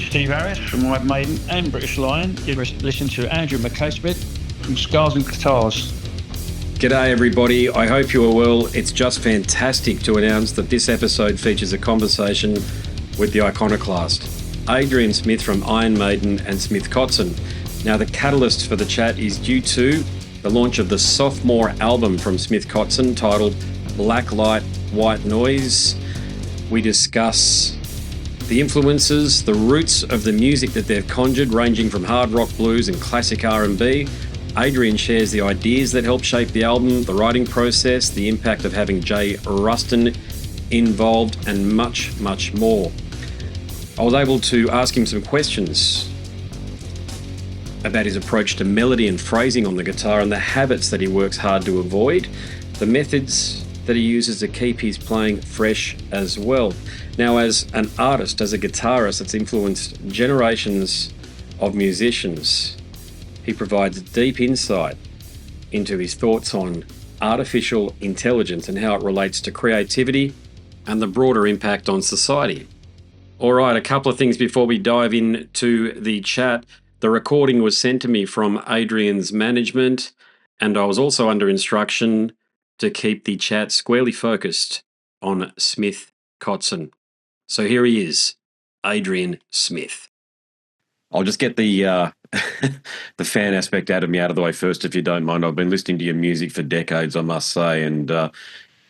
Steve Harris from Maiden and British Lion. You're listening to Andrew Smith from Scars and Guitars. G'day everybody, I hope you are well. It's just fantastic to announce that this episode features a conversation with the iconoclast, Adrian Smith from Iron Maiden and Smith-Kotzen. Now the catalyst for the chat is due to the launch of the sophomore album from Smith-Kotzen titled Black Light, White Noise. We discuss the influences, the roots of the music that they've conjured, ranging from hard rock, blues and classic R&B. Adrian shares the ideas that help shape the album, the writing process, the impact of having Jay Ruston involved, and much, much more. I was able to ask him some questions about his approach to melody and phrasing on the guitar and the habits that he works hard to avoid, the methods that he uses to keep his playing fresh as well. Now, as an artist, as a guitarist that's influenced generations of musicians, he provides deep insight into his thoughts on artificial intelligence and how it relates to creativity and the broader impact on society. All right, a couple of things before we dive into the chat. The recording was sent to me from Adrian's management, and I was also under instruction to keep the chat squarely focused on Smith-Kotzen. So here he is, Adrian Smith. I'll just get the the fan aspect out of the way first, if you don't mind. I've been listening to your music for decades, I must say, and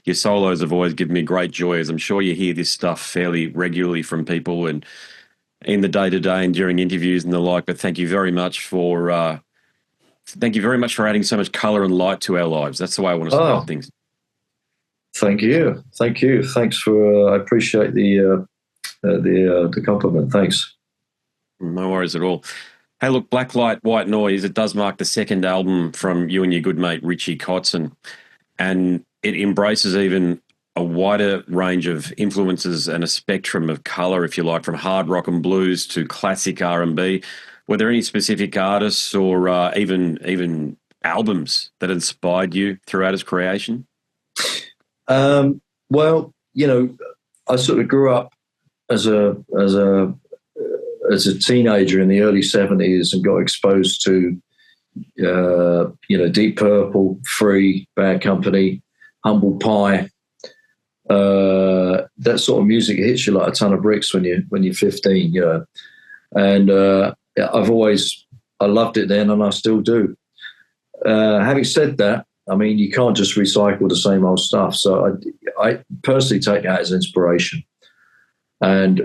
your solos have always given me great joy, as I'm sure you hear this stuff fairly regularly from people and in the day-to-day and during interviews and the like. But thank you very much for adding so much colour and light to our lives. That's the way I want to start things. Thank you. Thanks for. I appreciate the compliment. Thanks. No worries at all. Hey, look, Black Light, White Noise, it does mark the second album from you and your good mate, Richie Kotzen, and it embraces even a wider range of influences and a spectrum of colour, if you like, from hard rock and blues to classic R&B. Were there any specific artists or even albums that inspired you throughout his creation? Well, I sort of grew up as a teenager in the early 70s and got exposed to, Deep Purple, Free, Bad Company, Humble Pie. That sort of music hits you like a ton of bricks when you're 15, And I loved it then, and I still do. Having said that, I mean, you can't just recycle the same old stuff. So I personally take that as inspiration. And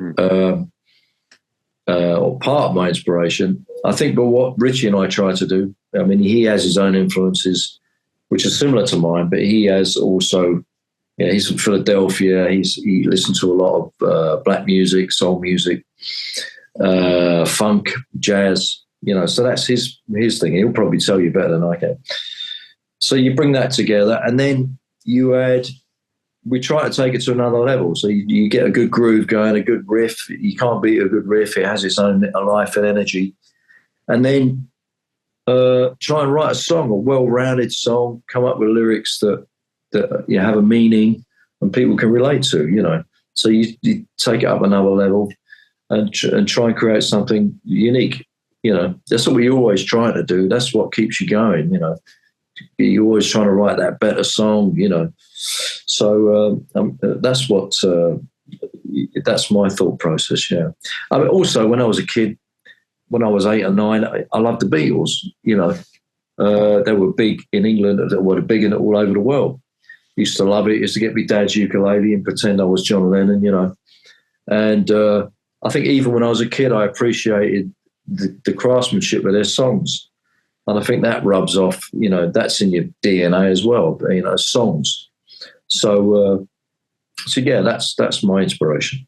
or part of my inspiration, I think, but what Richie and I try to do, I mean, he has his own influences, which are similar to mine, but he has also, he's from Philadelphia. He listens to a lot of black music, soul music, funk, jazz, so that's his thing. He'll probably tell you better than I can. So you bring that together, and then we try to take it to another level. So you get a good groove going, a good riff. You can't beat a good riff. It has its own life and energy. And then try and write a song, a well-rounded song, come up with lyrics that have a meaning and people can relate to, So you take it up another level and try and create something unique. That's what we're always trying to do. That's what keeps you going, You're always trying to write that better song, So that's that's my thought process, yeah. I mean, also, when I was a kid, when I was 8 or 9, I loved the Beatles, They were big in England, they were big all over the world. Used to love it. Used to get my dad's ukulele and pretend I was John Lennon, And I think even when I was a kid, I appreciated the craftsmanship of their songs. And I think that rubs off, that's in your DNA as well, songs. So yeah, that's my inspiration.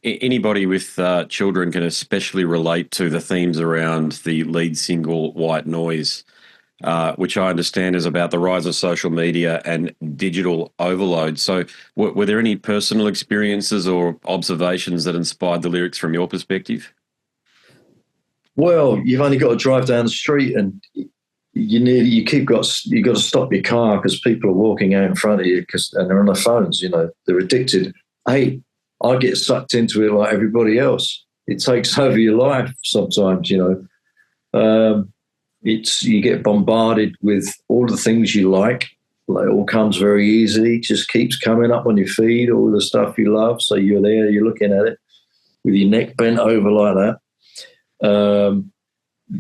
Anybody with children can especially relate to the themes around the lead single White Noise, which I understand is about the rise of social media and digital overload. So were there any personal experiences or observations that inspired the lyrics from your perspective? Well, you've only got to drive down the street and you've got to stop your car because people are walking out in front of you and they're on their phones, they're addicted. Hey, I get sucked into it like everybody else. It takes over your life sometimes, you get bombarded with all the things you like. Like, it all comes very easily, just keeps coming up on your feed, all the stuff you love. So you're there, you're looking at it with your neck bent over like that.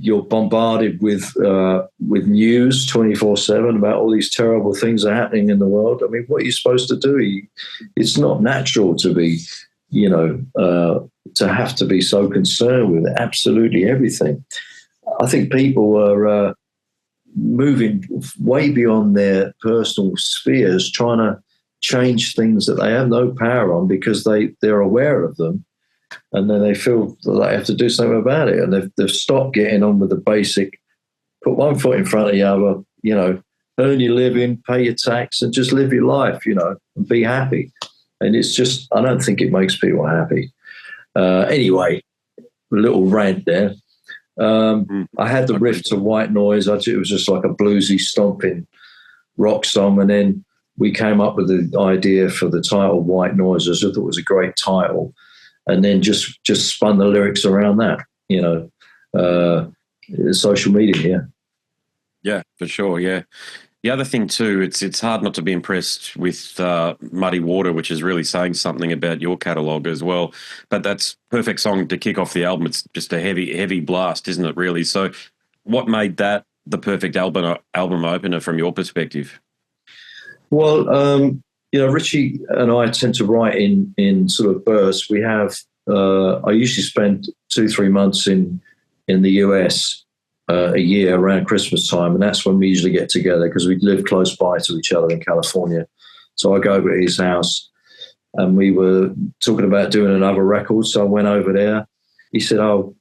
You're bombarded with news 24/7 about all these terrible things that are happening in the world. I mean, what are you supposed to do? It's not natural to be, to have to be so concerned with absolutely everything. I think people are moving way beyond their personal spheres, trying to change things that they have no power on because they're aware of them. And then they feel that they have to do something about it. And they've stopped getting on with the basic, put one foot in front of the other, earn your living, pay your tax, and just live your life, and be happy. And it's just, I don't think it makes people happy. Anyway, a little rant there. I had the riff to White Noise. It was just like a bluesy, stomping rock song. And then we came up with the idea for the title White Noise. I thought it was a great title. And then just spun the lyrics around that, social media, yeah. Yeah, for sure, yeah. The other thing too, it's hard not to be impressed with Muddy Water, which is really saying something about your catalogue as well. But that's perfect song to kick off the album. It's just a heavy blast, isn't it, really? So what made that the perfect album opener from your perspective? Well, Richie and I tend to write in sort of bursts. We have, I usually spend 2-3 months in the US a year around Christmas time, and that's when we usually get together because we live close by to each other in California. So I go over to his house, and we were talking about doing another record. So I went over there. He said, "Oh,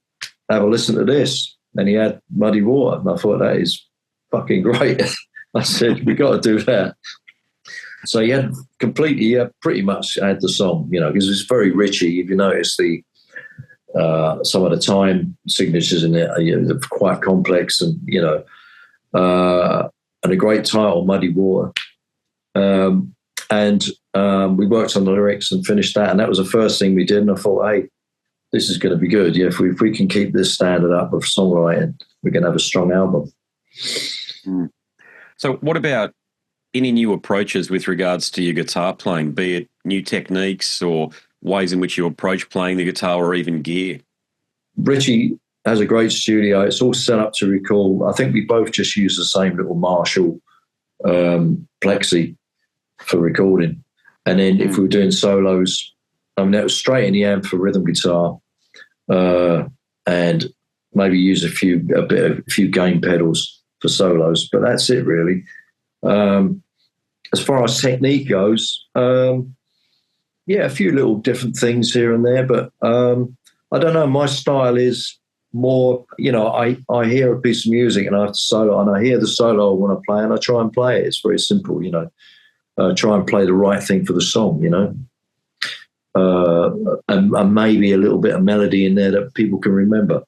have a listen to this," and he had Muddy Water, and I thought, that is fucking great. I said, "We got to do that." So he had pretty much had the song, because it's very Richie. If you notice some of the time signatures in it are quite complex, and and a great title, Muddy Water. And we worked on the lyrics and finished that, and that was the first thing we did. And I thought, hey, this is going to be good. Yeah, if we can keep this standard up of songwriting, we're going to have a strong album. So what about any new approaches with regards to your guitar playing, be it new techniques or ways in which you approach playing the guitar or even gear? Richie has a great studio. It's all set up to record. I think we both just use the same little Marshall plexi for recording. And then if we were doing solos, that was straight in the amp for rhythm guitar, and maybe use a few gain pedals for solos. But that's it, really. As far as technique goes, a few little different things here and there, but I don't know. My style is more, I hear a piece of music and I have to solo, and I hear the solo I want to play, and I try and play it. It's very simple, try and play the right thing for the song, and maybe a little bit of melody in there that people can remember.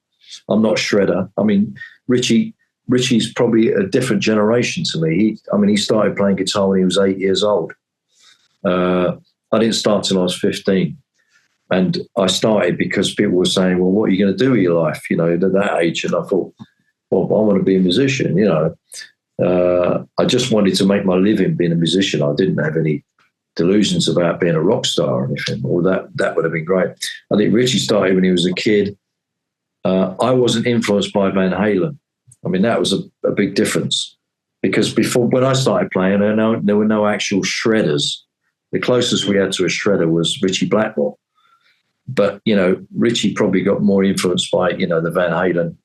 I'm not shredder. I mean, Richie's probably a different generation to me. He started playing guitar when he was 8 years old. I didn't start till I was 15. And I started because people were saying, well, what are you going to do with your life, at that age? And I thought, well, I want to be a musician, I just wanted to make my living being a musician. I didn't have any delusions about being a rock star or anything, or that would have been great. I think Richie started when he was a kid. I wasn't influenced by Van Halen. That was a big difference, because before, when I started playing, there were no actual shredders. The closest we had to a shredder was Richie Blackmore. But, Richie probably got more influenced by, the Van Halen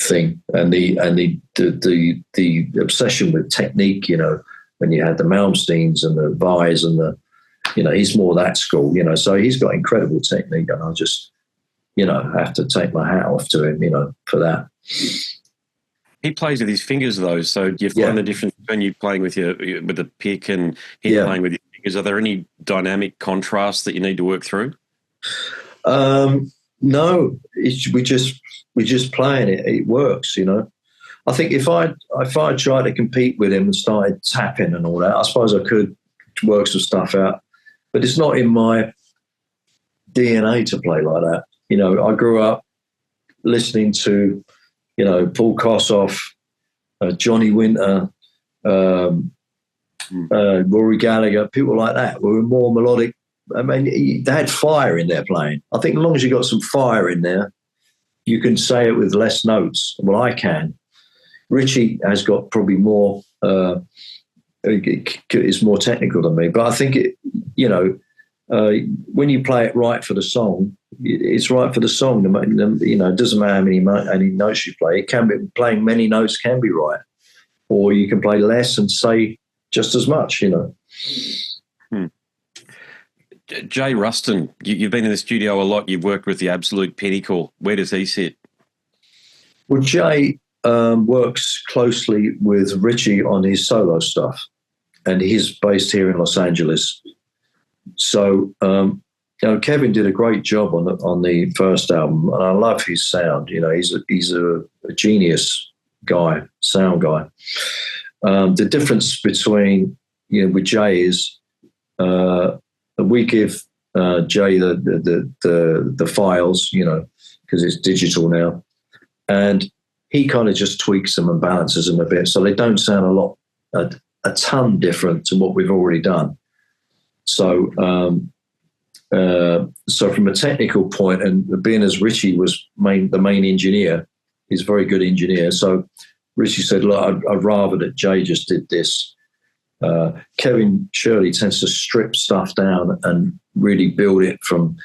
thing and the obsession with technique, when you had the Malmsteens and the Vais and he's more that school, so he's got incredible technique, and I just, have to take my hat off to him, for that. He plays with his fingers, though, so do you find the difference when you playing with the pick and him playing with your fingers? Are there any dynamic contrasts that you need to work through? No, we just playing it. It works, I think if I tried to compete with him and started tapping and all that, I suppose I could work some stuff out, but it's not in my DNA to play like that. You know, I grew up listening to, you know, Paul Kossoff, Johnny Winter, Rory Gallagher, people like that who were more melodic. I mean, they had fire in their playing. I think as long as you got some fire in there, you can say it with less notes. Well, I can. Richie has got probably more, is more technical than me, but I think it, you know, when you play it right for the song, it's right for the song. You know, it doesn't matter how many notes you play. It can be, playing many notes can be right, or you can play less and say just as much. You know. Jay Ruston, you've been in the studio a lot. You've worked with the absolute pinnacle. Where does he sit? Well, Jay works closely with Richie on his solo stuff, and he's based here in Los Angeles. So, you know, Kevin did a great job on the first album, and I love his sound. You know, he's a genius guy, sound guy. The difference between, you know, with Jay is we give Jay the files, you know, because it's digital now, and he kind of just tweaks them and balances them a bit, so they don't sound a ton different to what we've already done. So, so from a technical point, and being as Richie was the main engineer, he's a very good engineer. So Richie said, "Look, I'd rather that Jay just did this." Kevin Shirley tends to strip stuff down and really build it from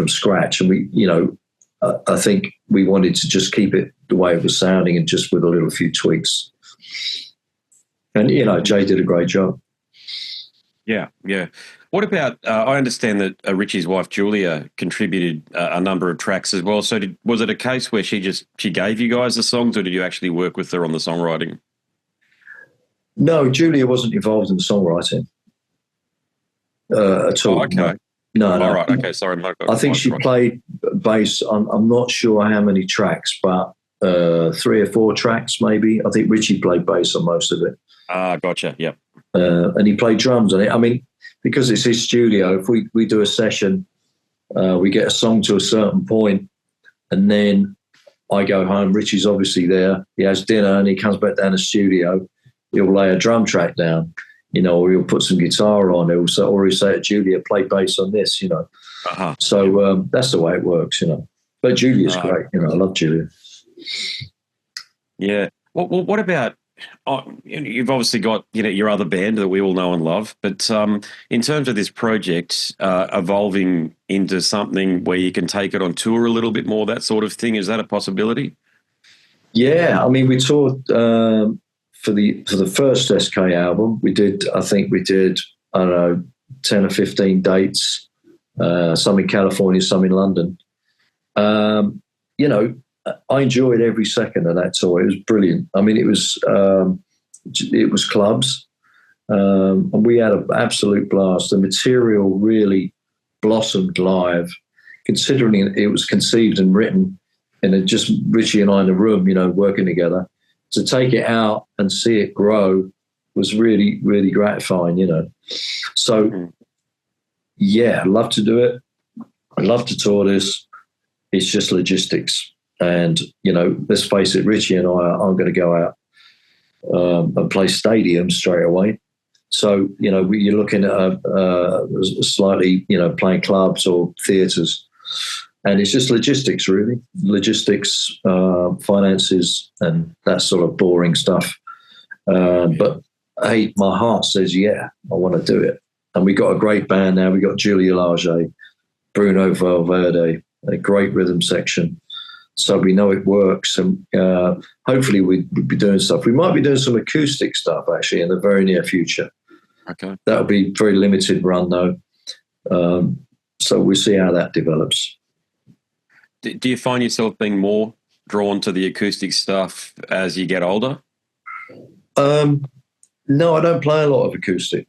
scratch. And we, you know, I think we wanted to just keep it the way it was sounding, and just with a few tweaks. And you know, Jay did a great job. Yeah, yeah. What about, I understand that Richie's wife, Julia, contributed a number of tracks as well. So was it a case where she gave you guys the songs, or did you actually work with her on the songwriting? No, Julia wasn't involved in the songwriting at all. Oh, okay. No. All right, okay, sorry. I think she played bass on, I'm not sure how many tracks, but 3 or 4 tracks maybe. I think Richie played bass on most of it. Ah, gotcha, yep. And he played drums on it. I mean, because it's his studio, if we do a session, we get a song to a certain point, and then I go home. Richie's obviously there. He has dinner, and he comes back down the studio. He'll lay a drum track down, you know, or he'll put some guitar on. He'll say to Julia, "Play bass on this," you know. Uh-huh. So that's the way it works, you know. But Julia's great. You know, I love Julia. Yeah. Well, what about? You've obviously got, you know, your other band that we all know and love, but in terms of this project evolving into something where you can take it on tour a little bit more, that sort of thing, is that a possibility? Yeah, I mean, we toured for the first SK album. I think we did I don't know, 10 or 15 dates, some in California, some in London. You know, I enjoyed every second of that tour. It was brilliant. I mean, it was clubs, and we had an absolute blast. The material really blossomed live, considering it was conceived and written, and just Richie and I in the room, you know, working together. To take it out and see it grow was really, really gratifying, you know. So, yeah, I'd love to do it. I'd love to tour this. It's just logistics. And, you know, let's face it, Richie and I aren't going to go out and play stadiums straight away. So, you know, you're looking at slightly, you know, playing clubs or theatres. And it's just logistics, really. Logistics, finances, and that sort of boring stuff. But, hey, my heart says, yeah, I want to do it. And we got a great band now. We got Julia Lage, Bruno Valverde, a great rhythm section. So we know it works, and hopefully we'll be doing stuff. We might be doing some acoustic stuff, actually, in the very near future. Okay. That'll be very limited run, though. So we'll see how that develops. Do you find yourself being more drawn to the acoustic stuff as you get older? No, I don't play a lot of acoustic.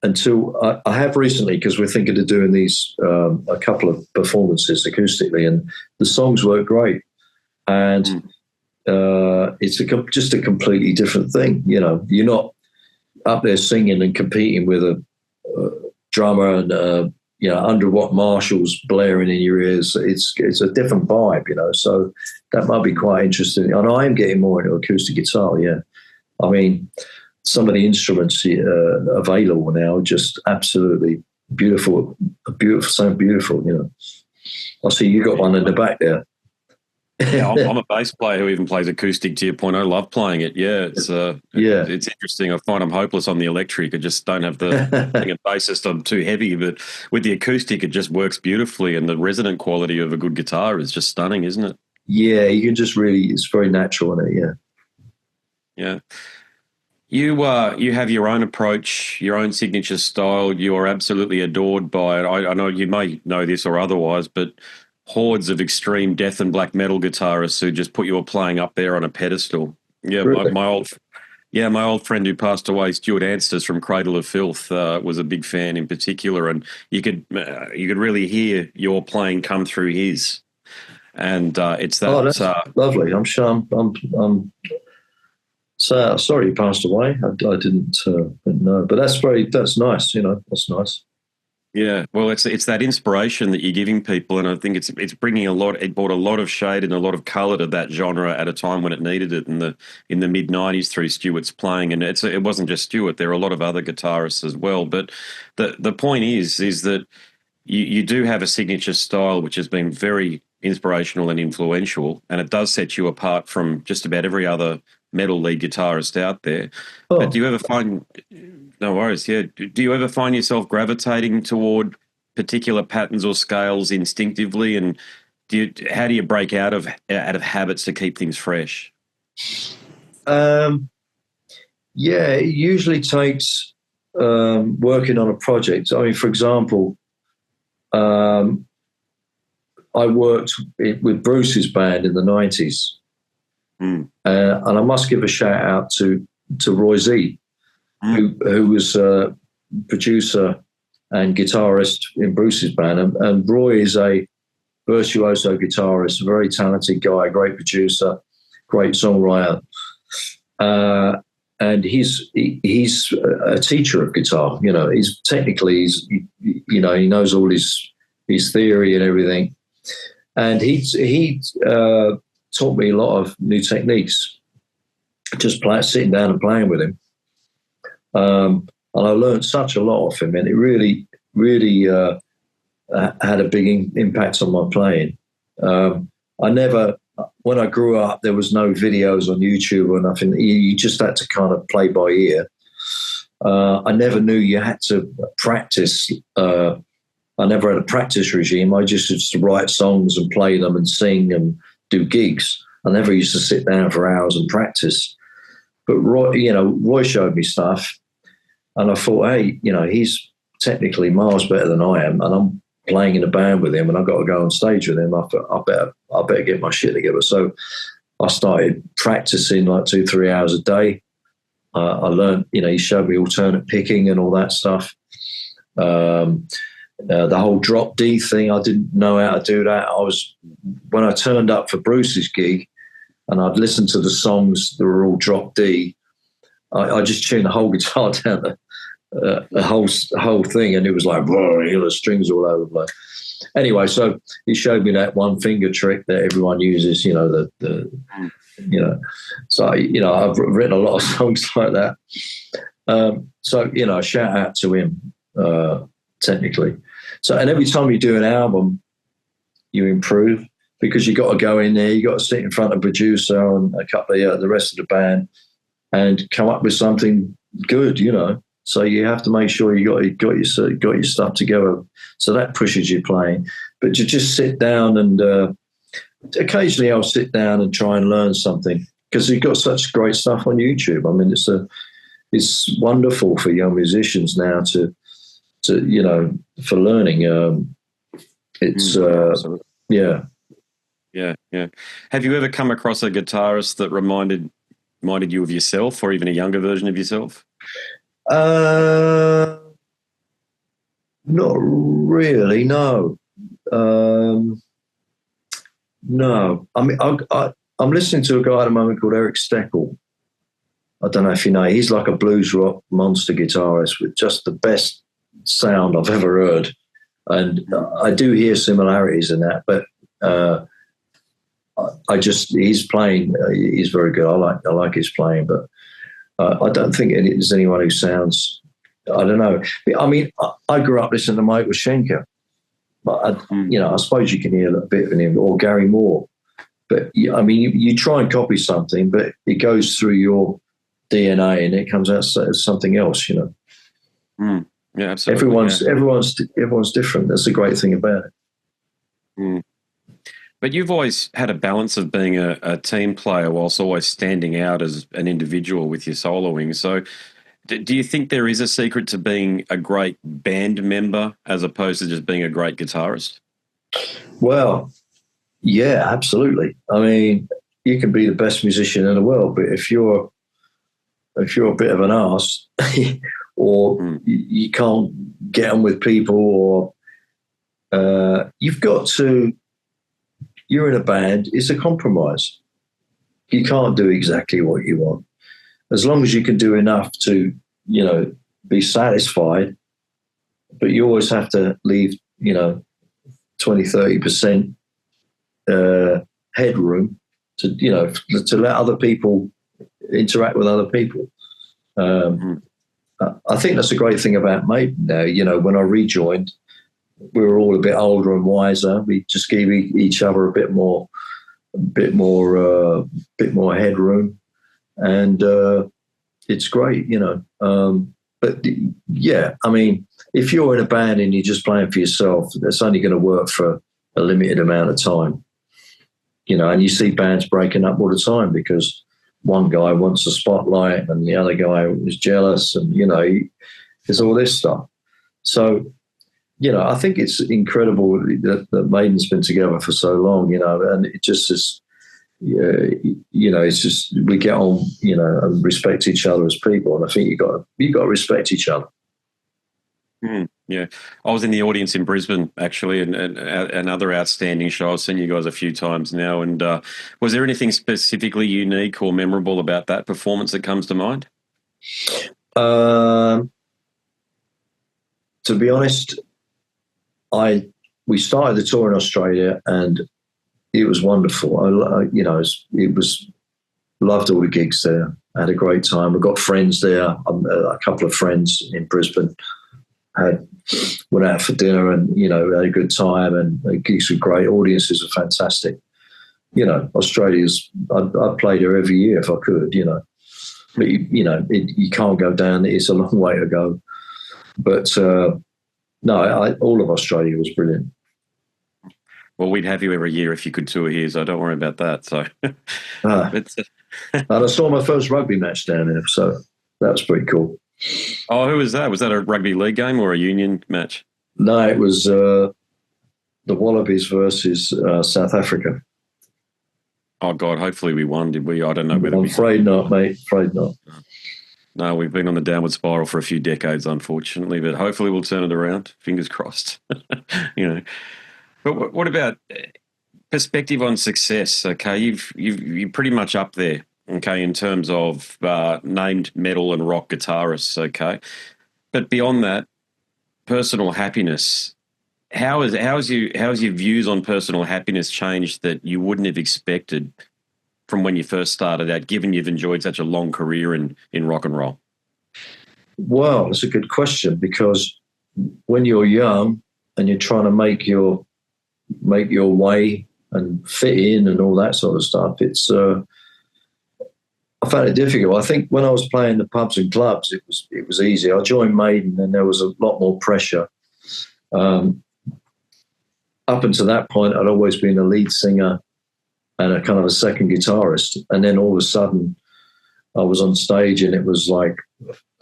Until I have recently, because we're thinking of doing these a couple of performances acoustically, and the songs work great, and it's just a completely different thing. You know, you're not up there singing and competing with drummer and 100-watt Marshalls blaring in your ears. It's a different vibe, So that might be quite interesting. And I am getting more into acoustic guitar. Yeah, I mean, some of the instruments available now are just absolutely beautiful, so beautiful. I see you got one in the back there. Yeah, I'm a bass player who even plays acoustic, to your point. I love playing it. Yeah, it's interesting. I find I'm hopeless on the electric. I just don't have the thing at bassist. I'm too heavy. But with the acoustic, it just works beautifully, and the resonant quality of a good guitar is just stunning, isn't it? Yeah, you can just it's very natural in it. Yeah. Yeah. You have your own approach, your own signature style. You are absolutely adored by it. I know you may know this or otherwise, but hordes of extreme death and black metal guitarists who just put your playing up there on a pedestal. Yeah, really? my old friend who passed away, Stuart Ansters from Cradle of Filth, was a big fan in particular, and you could really hear your playing come through his, and it's that. Oh, that's lovely. I'm sure. I'm so sorry he passed away. I didn't know, but that's nice. That's nice. Yeah, well, it's that inspiration that you're giving people, and I think it's bringing it brought a lot of shade and a lot of colour to that genre at a time when it needed it in the mid '90s through Stuart's playing, and it wasn't just Stuart. There are a lot of other guitarists as well, but the point is that you do have a signature style which has been very inspirational and influential, and it does set you apart from just about every other metal lead guitarist out there. Oh. But do you ever find... No worries, yeah. Do you ever find yourself gravitating toward particular patterns or scales instinctively, and how do you break out of habits to keep things fresh? Yeah, it usually takes working on a project. I mean, for example, I worked with Bruce's band in the 90s, and I must give a shout out to Roy Z, who was a producer and guitarist in Bruce's band. And Roy is a virtuoso guitarist, a very talented guy, a great producer, great songwriter. And he's a teacher of guitar. He knows all his theory and everything. And he taught me a lot of new techniques, just sitting down and playing with him. And I learned such a lot off him, and it really, really had a big impact on my playing. When I grew up, there was no videos on YouTube or nothing. You just had to kind of play by ear. I never knew you had to practice. I never had a practice regime. I just used to write songs and play them and sing and do gigs. I never used to sit down for hours and practice. But Roy showed me stuff, and I thought, hey, he's technically miles better than I am, and I'm playing in a band with him, and I've got to go on stage with him. I better get my shit together. So I started practicing like 2-3 hours a day. I learned, he showed me alternate picking and all that stuff. The whole drop D thing, I didn't know how to do that. When I turned up for Bruce's gig, and I'd listened to the songs that were all drop D, I just tuned the whole guitar down the whole thing, and it was like, the strings all over the place. Anyway, so he showed me that one finger trick that everyone uses, So I've written a lot of songs like that. Shout out to him, technically. So, and every time you do an album, you improve, because you got to go in there, you got to sit in front of a producer and a couple of the rest of the band and come up with something good, So you have to make sure you got your stuff together. So that pushes you playing. But to just sit down and occasionally I'll sit down and try and learn something, because you've got such great stuff on YouTube. I mean, it's wonderful for young musicians now to for learning. Yeah. Have you ever come across a guitarist that reminded you of yourself, or even a younger version of yourself? Not really, no. No. I mean, I'm listening to a guy at the moment called Eric Steckel. I don't know if you know. He's like a blues rock monster guitarist with just the best sound I've ever heard. And I do hear similarities in that, but he's playing. He's very good. I like his playing, but I don't think there's anyone who sounds. I don't know. I mean, I grew up listening to Michael Schenker, but I suppose you can hear a bit of him, or Gary Moore. But I mean, you try and copy something, but it goes through your DNA and it comes out as something else. Yeah, absolutely. Everyone's different. That's the great thing about it. But you've always had a balance of being a team player whilst always standing out as an individual with your soloing. So do you think there is a secret to being a great band member as opposed to just being a great guitarist? Well, yeah, absolutely. I mean, you can be the best musician in the world, but if you're a bit of an arse or you can't get on with people, or you're in a band, it's a compromise. You can't do exactly what you want. As long as you can do enough to, be satisfied, but you always have to leave, 20, 30% headroom to let other people interact with other people. I think that's a great thing about Maiden now. When I rejoined, we were all a bit older and wiser. We just gave each other a bit more headroom, and it's great, But yeah, I mean, if you're in a band and you're just playing for yourself, that's only going to work for a limited amount of time, And you see bands breaking up all the time because one guy wants the spotlight and the other guy is jealous, and there's all this stuff. So. I think it's incredible that Maiden's been together for so long, and it just is, it's just we get on, and respect each other as people, and I think you got to respect each other. Yeah, I was in the audience in Brisbane actually, and another outstanding show. I've seen you guys a few times now, and was there anything specifically unique or memorable about that performance that comes to mind? To be honest. We started the tour in Australia and it was wonderful. It was loved all the gigs there. I had a great time. I got friends there. A couple of friends in Brisbane went out for dinner and had a good time. And the gigs were great. Audiences were fantastic. Australia's. I'd play there every year if I could. But you can't go down. It's a long way to go. But. No, all of Australia was brilliant. Well, we'd have you every year if you could tour here, so don't worry about that. So, and I saw my first rugby match down there, so that was pretty cool. Oh, who was that? Was that a rugby league game or a union match? No, it was the Wallabies versus South Africa. Oh God! Hopefully we won. Did we? I don't know. I'm afraid not, mate. Afraid not. No, we've been on the downward spiral for a few decades, unfortunately, but hopefully we'll turn it around. Fingers crossed. But what about perspective on success? Okay, you're pretty much up there. Okay, in terms of named metal and rock guitarists. Okay, but beyond that, personal happiness. How has your views on personal happiness changed that you wouldn't have expected from when you first started out, given you've enjoyed such a long career in rock and roll? Well, it's a good question, because when you're young and you're trying to make your way and fit in and all that sort of stuff, it's I found it difficult. I think when I was playing the pubs and clubs, it was easy. I joined Maiden and there was a lot more pressure. Up until that point, I'd always been a lead singer and a kind of a second guitarist. And then all of a sudden I was on stage and it was like,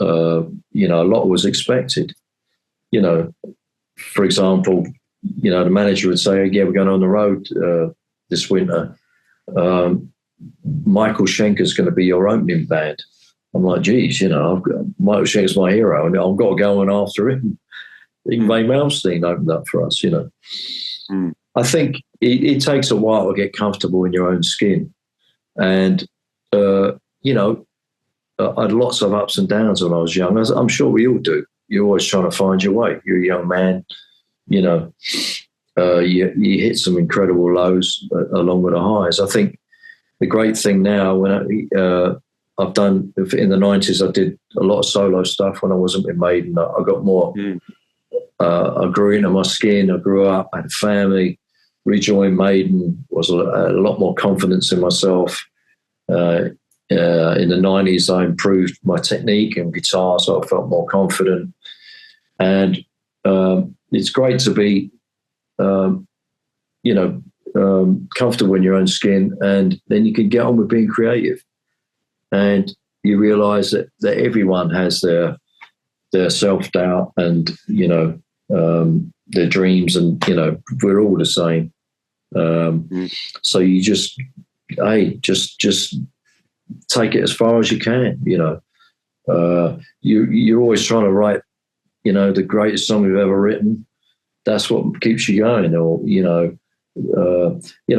a lot was expected. For example, the manager would say, yeah, we're going on the road this winter. Michael Schenker's going to be your opening band. I'm like, geez, Michael Schenker's my hero and I've got to go on after him. Ingve Malmsteen opened up for us, I think it takes a while to get comfortable in your own skin. And, I had lots of ups and downs when I was young. I'm sure we all do. you're always trying to find your way. You're a young man, you know. You hit some incredible lows along with the highs. I think the great thing now, when I've done in the 90s, I did a lot of solo stuff when I wasn't with Maiden. I got more. I grew into my skin. I grew up, I had a family. Rejoined Maiden, was a lot more confidence in myself. In the 90s, I improved my technique and guitar, so I felt more confident. And it's great to be, comfortable in your own skin, and then you can get on with being creative. And you realise that everyone has their self-doubt and, their dreams, and, we're all the same. So you just take it as far as you can, You're always trying to write, the greatest song you've ever written. That's what keeps you going. Or,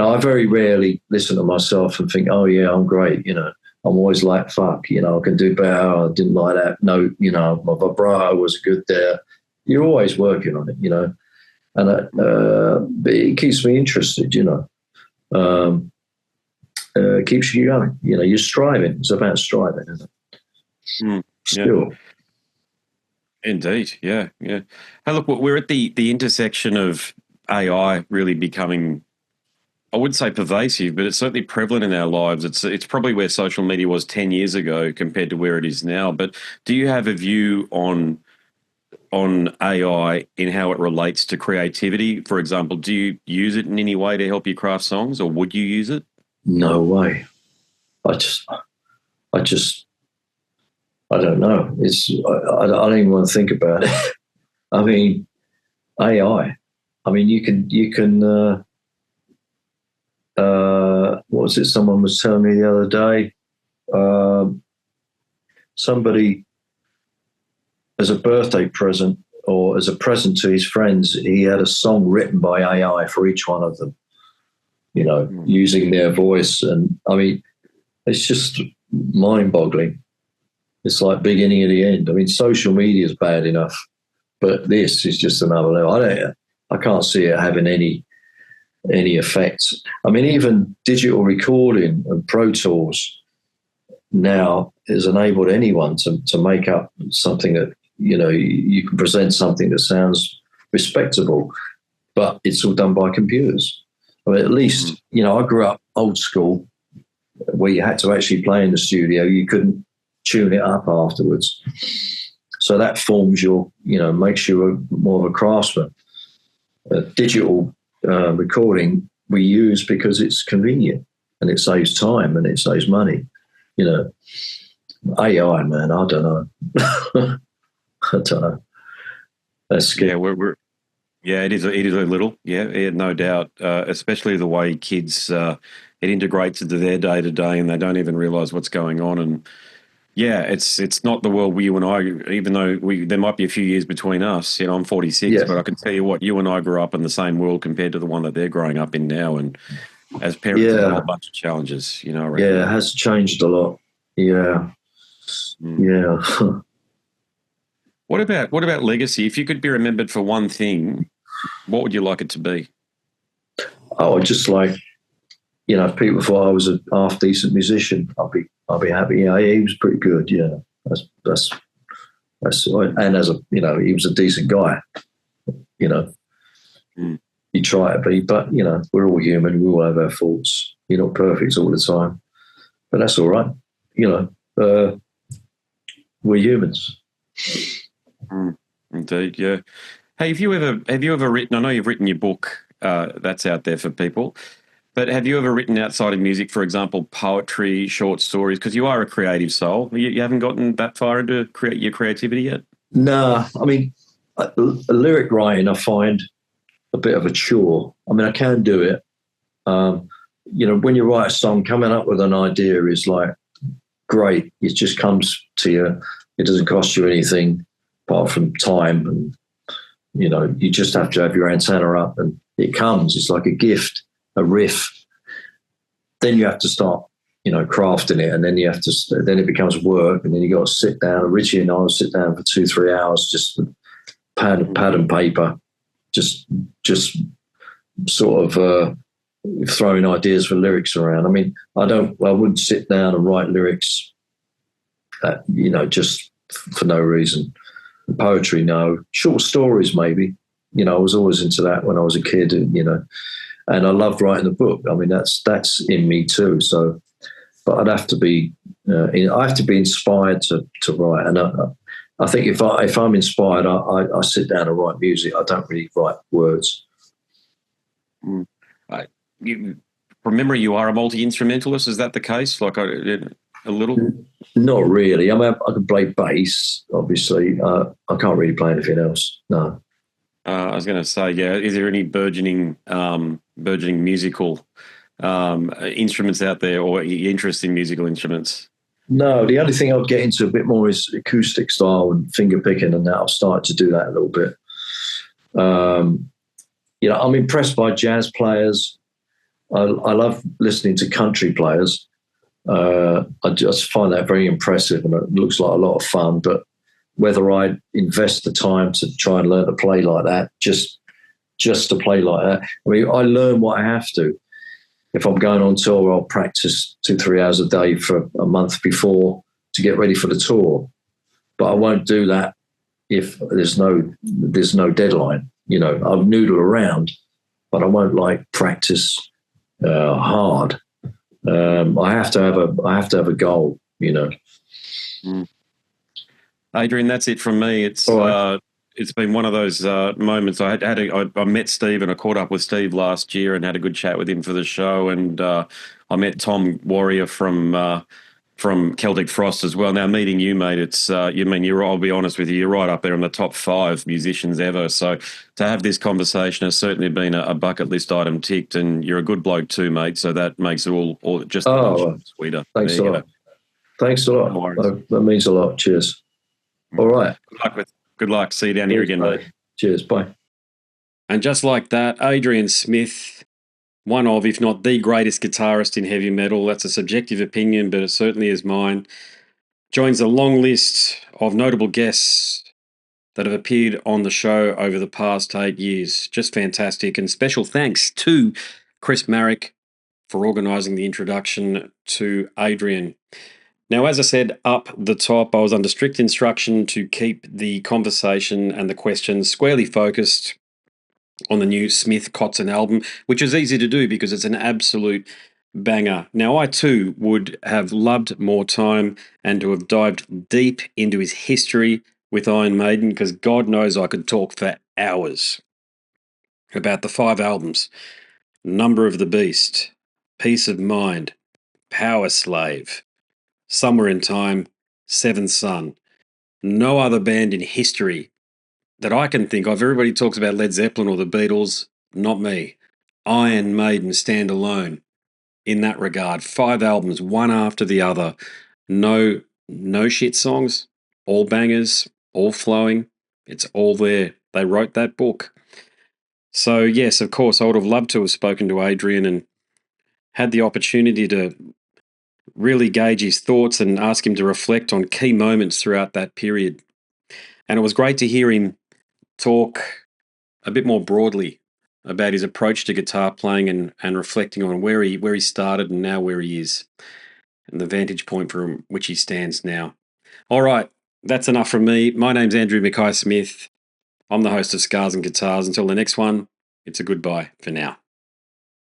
I very rarely listen to myself and think, oh, yeah, I'm great, I'm always like, fuck, I can do better. I didn't like that note, my vibrato was good there. You're always working on it, and but it keeps me interested, keeps you going. You're striving. It's about striving, isn't it? Still. Yeah. Indeed, yeah. Hey, look, we're at the intersection of AI really becoming, I wouldn't say pervasive, but it's certainly prevalent in our lives. It's probably where social media was 10 years ago compared to where it is now. But do you have a view on AI in how it relates to creativity? For example, do you use it in any way to help you craft songs, or would you use it? No way. I don't know. I don't even want to think about it. I mean, AI. I mean, you can. What was it? Someone was telling me the other day. Somebody, as a birthday present or as a present to his friends, he had a song written by AI for each one of them. Using their voice, and I mean, it's just mind-boggling. It's like beginning of the end. I mean, social media is bad enough, but this is just another level. I can't see it having any effect. I mean, even digital recording and Pro Tools now has enabled anyone to make up something that, you can present something that sounds respectable, but it's all done by computers. I mean, at least, I grew up old school where you had to actually play in the studio. You couldn't tune it up afterwards. So that forms makes you more of a craftsman. Digital recording we use because it's convenient and it saves time and it saves money. AI, man, I don't know. I don't know. That's scary. Yeah, it is a little. Yeah, no doubt. Especially the way kids, it integrates into their day to day, and they don't even realise what's going on. And yeah, it's not the world you and I. Even though there might be a few years between us. I'm 46, but I can tell you what, you and I grew up in the same world compared to the one that they're growing up in now. And as parents, there's a whole bunch of challenges. Around it has changed a lot. Yeah, yeah. What about legacy? If you could be remembered for one thing, what would you like it to be? Oh, just like, if people thought I was a half decent musician, I'll be happy. Yeah, he was pretty good. Yeah, that's and as a he was a decent guy. You try to be, but we're all human. We all have our faults. You're not perfect all the time, but that's all right. We're humans. Indeed, yeah. Hey, have you ever written? I know you've written your book. That's out there for people. But have you ever written outside of music, for example, poetry, short stories? Because you are a creative soul. You haven't gotten that far into your creativity yet? No, I mean, lyric writing I find a bit of a chore. I mean, I can do it. When you write a song, coming up with an idea is like great. It just comes to you. It doesn't cost you anything apart from time, and you just have to have your antenna up, and it comes. It's like a gift, a riff. Then you have to start crafting it, and then then it becomes work, and then you got to sit down. Richie and I will sit down for 2-3 hours, just with pad and paper, just sort of throwing ideas for lyrics around. I mean, I wouldn't sit down and write lyrics, just for no reason. Poetry, no. Short stories, maybe. I was always into that when I was a kid, and I loved writing a book. I mean, that's in me too. So, but I'd have to be, I have to be inspired to write. And I think if I'm inspired, I sit down and write music. I don't really write words. From memory, you are a multi-instrumentalist. Is that the case? Like a little? Not really. I mean, I can play bass, obviously. I can't really play anything else. No. I was going to say, yeah. Is there any burgeoning musical instruments out there, or interesting musical instruments? No, the only thing I'd get into a bit more is acoustic style and finger picking, and that I've started to do that a little bit. I'm impressed by jazz players. I love listening to country players. I just find that very impressive, and it looks like a lot of fun. But whether I invest the time to try and learn to play like that, just to play like that, I mean, I learn what I have to. If I'm going on tour, I'll practice 2-3 hours a day for a month before to get ready for the tour. But I won't do that if there's no deadline. I'll noodle around, but I won't practice hard. I have to have a goal. Adrian, that's it from me. It's been one of those moments. I met Steve, and I caught up with Steve last year and had a good chat with him for the show. And I met Tom Warrior from Celtic Frost as well. Now, meeting you, mate, I'll be honest with you, you're right up there in the top 5 musicians ever. So to have this conversation has certainly been a bucket list item ticked, and you're a good bloke too, mate. So that makes it all just a bunch sweeter. Thanks a lot. Thanks a lot. That means a lot. Cheers. All right. Good luck. See you down here again, mate. Cheers. Bye. And just like that, Adrian Smith, one of, if not the greatest guitarist in heavy metal, that's a subjective opinion, but it certainly is mine, joins a long list of notable guests that have appeared on the show over the past 8 years. Just fantastic. And special thanks to Chris Marrick for organising the introduction to Adrian. Now, as I said up the top, I was under strict instruction to keep the conversation and the questions squarely focused on the new Smith-Kotzen album, which is easy to do because it's an absolute banger. Now, I too would have loved more time and to have dived deep into his history with Iron Maiden, because God knows I could talk for hours about the 5 albums: Number of the Beast, Peace of Mind, Power Slave, Somewhere in Time, Seventh Son. No other band in history that I can think of. Everybody talks about Led Zeppelin or the Beatles. Not me. Iron Maiden stand alone in that regard. 5 albums, one after the other. No shit songs, all bangers, all flowing. It's all there. They wrote that book. So yes, of course, I would have loved to have spoken to Adrian and had the opportunity to really gauge his thoughts and ask him to reflect on key moments throughout that period. And it was great to hear him talk a bit more broadly about his approach to guitar playing and reflecting on where he started and now where he is, and the vantage point from which he stands now. All right, that's enough from me. My name's Andrew Mackay Smith. I'm the host of Scars and Guitars. Until the next one, it's a goodbye for now.